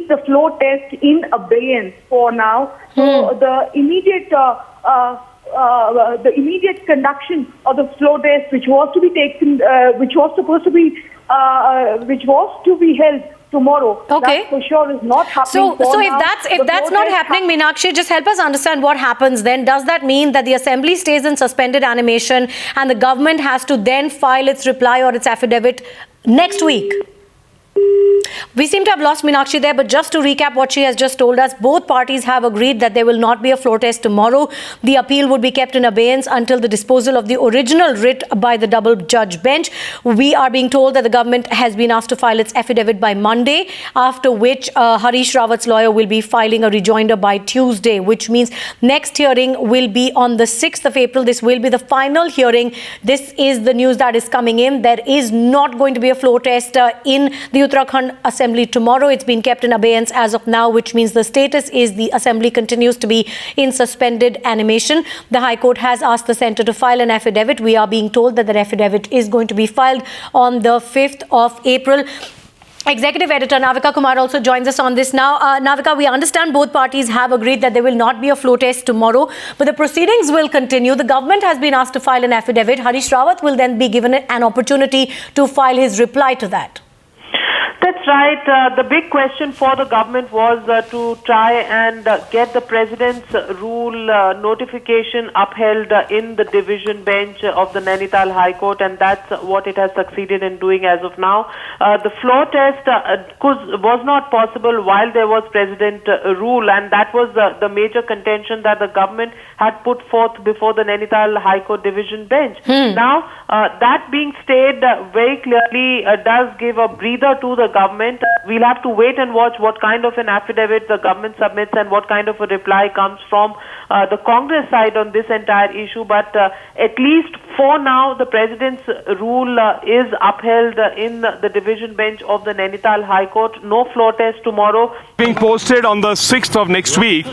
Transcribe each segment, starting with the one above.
keep the floor test in abeyance for now. So the immediate conduction of the floor test, which was to be taken, which was to be held tomorrow. Okay. That for sure is not happening. So if that's not happening, Meenakshi, just help us understand what happens then. Does that mean that the assembly stays in suspended animation and the government has to then file its reply or its affidavit next week? We seem to have lost Meenakshi there, but just to recap what she has just told us, both parties have agreed that there will not be a floor test tomorrow. The appeal would be kept in abeyance until the disposal of the original writ by the double-judge bench. We are being told that the government has been asked to file its affidavit by Monday, after which Harish Rawat's lawyer will be filing a rejoinder by Tuesday, which means next hearing will be on the 6th of April. This will be the final hearing. This is the news that is coming in. There is not going to be a floor test in the Uttarakhand Assembly tomorrow. It's been kept in abeyance as of now, which means the status is the Assembly continues to be in suspended animation. The High Court has asked the centre to file an affidavit. We are being told that the affidavit is going to be filed on the 5th of April. Executive Editor Navika Kumar also joins us on this now. Navika, we understand both parties have agreed that there will not be a floor test tomorrow, but the proceedings will continue. The government has been asked to file an affidavit. Harish Rawat will then be given an opportunity to file his reply to that. That's right. The big question for the government was to try and get the president's rule notification upheld in the division bench of the Nainital High Court, and that's what it has succeeded in doing as of now. The floor test was not possible while there was president rule, and that was the major contention that the government had put forth before the Nainital High Court division bench. Now, that being stayed very clearly does give a breather to the government. We'll have to wait and watch what kind of an affidavit the government submits and what kind of a reply comes from the Congress side on this entire issue. But at least for now, the president's rule is upheld in the division bench of the Nainital High Court. No floor test tomorrow. Being posted on the 6th of next week,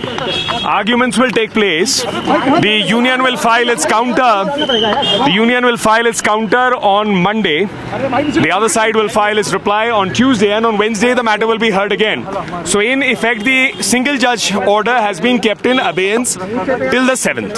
arguments will take place. The union will file its counter. The union will file its counter on Monday. The other side will file its reply on Tuesday, and on Wednesday the matter will be heard again. So in effect, the single judge order has been kept in abeyance till the 7th.